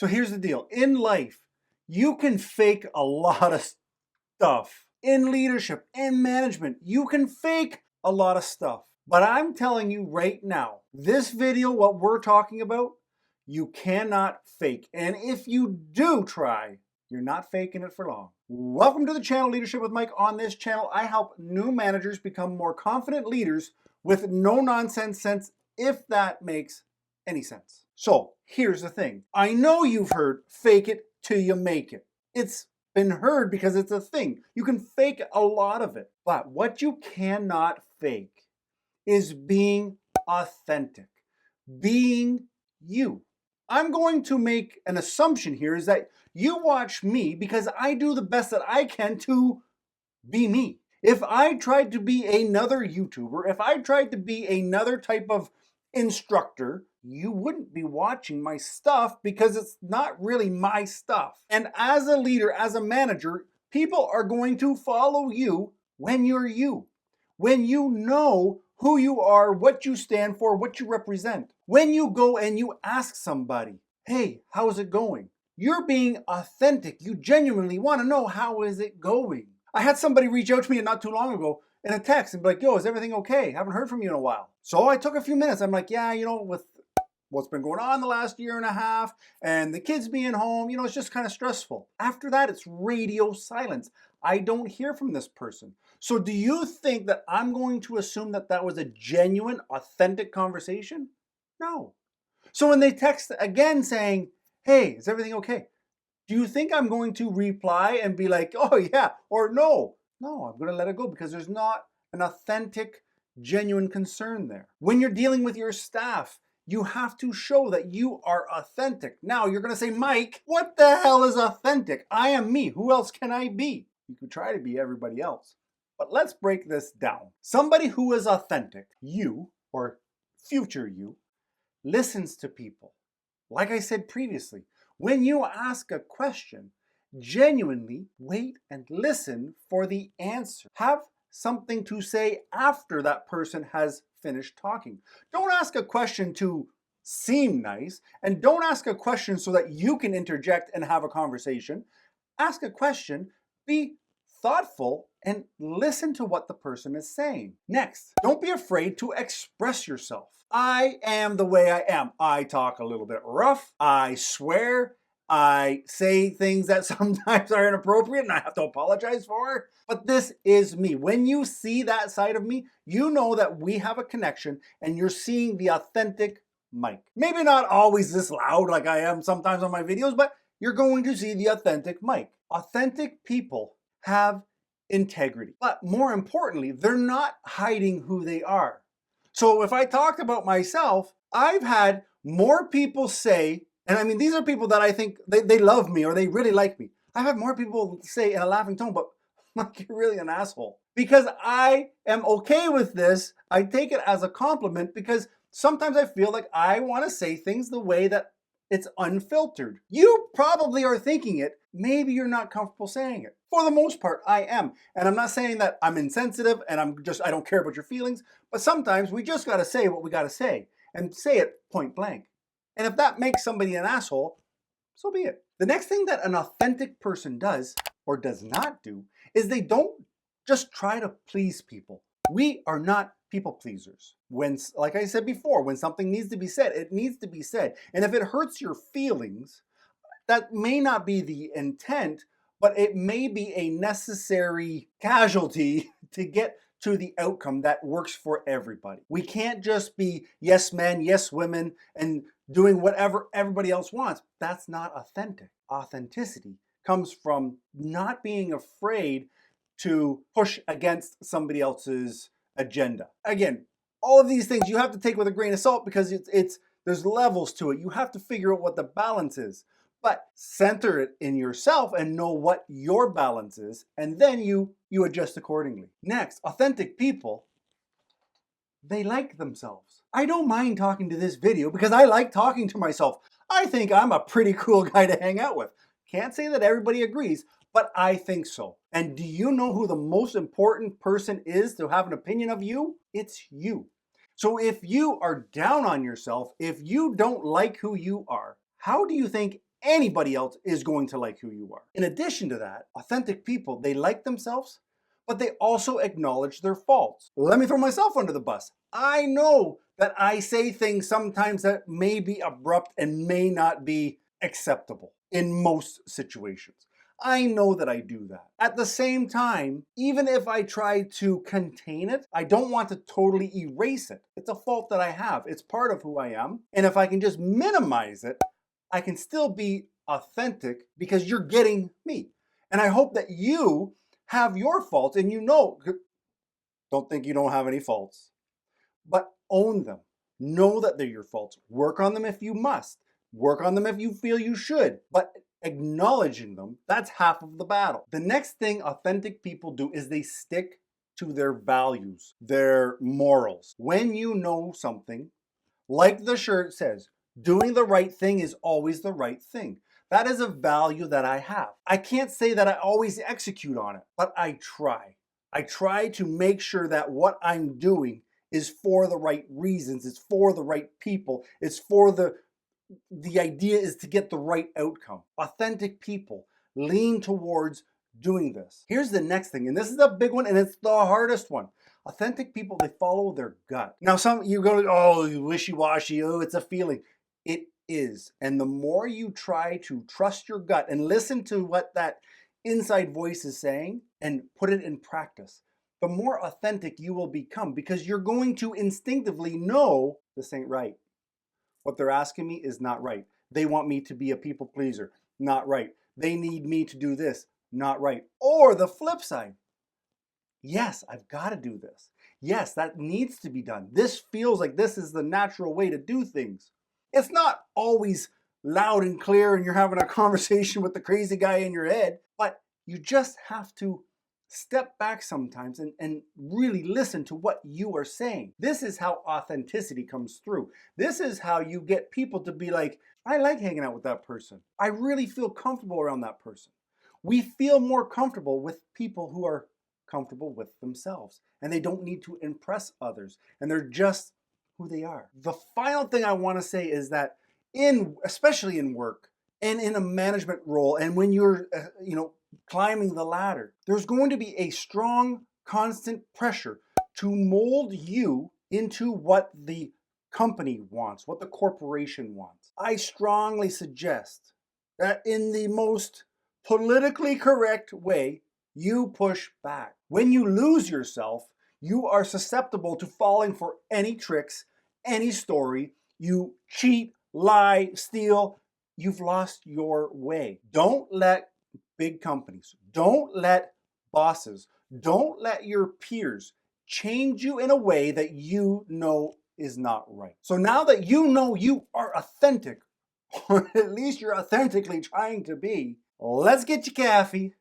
So here's the deal. In life, you can fake a lot of stuff. In leadership, in management, you can fake a lot of stuff. But I'm telling you right now, this video, what we're talking about, you cannot fake. And if you do try, you're not faking it for long. Welcome to the channel Leadership with Mike. On this channel, I help new managers become more confident leaders with no nonsense sense, if that makes any sense. So here's the thing. I know you've heard fake it till you make it. It's been heard because it's a thing. You can fake a lot of it. But what you cannot fake is being authentic, being you. I'm going to make an assumption here is that you watch me because I do the best that I can to be me. If I tried to be another YouTuber, if I tried to be another type of instructor, you wouldn't be watching my stuff because it's not really my stuff. And as a leader, as a manager, people are going to follow you when you're you. When you know who you are, what you stand for, what you represent. When you go and you ask somebody, hey, how's it going? You're being authentic. You genuinely want to know how is it going. I had somebody reach out to me not too long ago in a text and be like, yo, is everything okay? Haven't heard from you in a while. So I took a few minutes. I'm like, yeah, with what's been going on the last year and a half and the kids being home, it's just kind of stressful. After that, it's radio silence. I don't hear from this person. So do you think that I'm going to assume that that was a genuine, authentic conversation? No. So when they text again saying, hey, is everything okay? Do you think I'm going to reply and be like, oh yeah, or no? No, I'm going to let it go because there's not an authentic, genuine concern there. When you're dealing with your staff, you have to show that you are authentic. Now you're going to say, Mike, what the hell is authentic? I am me. Who else can I be? You could try to be everybody else. But let's break this down. Somebody who is authentic, you or future you, listens to people. Like I said previously, when you ask a question, genuinely wait and listen for the answer. Have something to say after that person has finished talking. Don't ask a question to seem nice, and don't ask a question so that you can interject and have a conversation. Ask a question, be thoughtful, and listen to what the person is saying. Next, don't be afraid to express yourself. I am the way I am. I talk a little bit rough. I swear. I say things that sometimes are inappropriate and I have to apologize for. But this is me. When you see that side of me, you know that we have a connection and you're seeing the authentic Mike. Maybe not always this loud like I am sometimes on my videos, but you're going to see the authentic Mike. Authentic people have integrity. But more importantly, they're not hiding who they are. So if I talked about myself, I've had more people say, and I mean, these are people that I think they love me or they really like me. I've had more people say in a laughing tone, but Mike, you're really an asshole. Because I am okay with this. I take it as a compliment because sometimes I feel like I want to say things the way that it's unfiltered. You probably are thinking it. Maybe you're not comfortable saying it. For the most part, I am. And I'm not saying that I'm insensitive and I don't care about your feelings, but sometimes we just got to say what we got to say and say it point blank. And if that makes somebody an asshole, so be it. The next thing that an authentic person does or does not do is they don't just try to please people. We are not people pleasers. When, like I said before, when something needs to be said, it needs to be said. And if it hurts your feelings, that may not be the intent, but it may be a necessary casualty to get to the outcome that works for everybody. We can't just be yes men, yes women, and doing whatever everybody else wants. That's not authentic. Authenticity comes from not being afraid to push against somebody else's agenda. Again, all of these things you have to take with a grain of salt because there's levels to it. You have to figure out what the balance is. But center it in yourself and know what your balance is, and then you adjust accordingly. Next, authentic people, they like themselves. I don't mind talking to this video because I like talking to myself. I think I'm a pretty cool guy to hang out with. Can't say that everybody agrees, but I think so. And do you know who the most important person is to have an opinion of you? It's you. So if you are down on yourself, if you don't like who you are, how do you think anybody else is going to like who you are. In addition to that, authentic people, they like themselves, but they also acknowledge their faults. Let me throw myself under the bus. I know that I say things sometimes that may be abrupt and may not be acceptable in most situations. I know that I do that. At the same time, even if I try to contain it, I don't want to totally erase it. It's a fault that I have. It's part of who I am. And if I can just minimize it, I can still be authentic because you're getting me. And I hope that you have your faults and don't think you don't have any faults, but own them. Know that they're your faults. Work on them if you must. Work on them if you feel you should. But acknowledging them, that's half of the battle. The next thing authentic people do is they stick to their values, their morals. When you know something, like the shirt says, doing the right thing is always the right thing. That is a value that I have. I can't say that I always execute on it, but I try. I try to make sure that what I'm doing is for the right reasons. It's for the right people. It's for the idea is to get the right outcome. Authentic people lean towards doing this. Here's the next thing, and this is a big one, and it's the hardest one. Authentic people, they follow their gut. Now, some you go, oh, wishy-washy, oh, it's a feeling. It is. And the more you try to trust your gut and listen to what that inside voice is saying and put it in practice, the more authentic you will become because you're going to instinctively know this ain't right. What they're asking me is not right. They want me to be a people pleaser. Not right. They need me to do this. Not right. Or the flip side. Yes, I've got to do this. Yes, that needs to be done. This feels like this is the natural way to do things. It's not always loud and clear and you're having a conversation with the crazy guy in your head, but you just have to step back sometimes and really listen to what you are saying. This is how authenticity comes through. This is how you get people to be like, I like hanging out with that person. I really feel comfortable around that person. We feel more comfortable with people who are comfortable with themselves and they don't need to impress others and they're just who they are. The final thing I want to say is that especially in work and in a management role and when you're climbing the ladder, there's going to be a strong constant pressure to mold you into what the company wants, what the corporation wants. I strongly suggest that in the most politically correct way, you push back. When you lose yourself, you are susceptible to falling for any tricks, any story. You cheat, lie, steal. You've lost your way. Don't let big companies, don't let bosses, don't let your peers change you in a way that you know is not right. So now that you know you are authentic, or at least you're authentically trying to be, let's get your coffee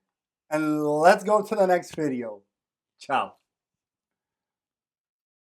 and let's go to the next video. Ciao.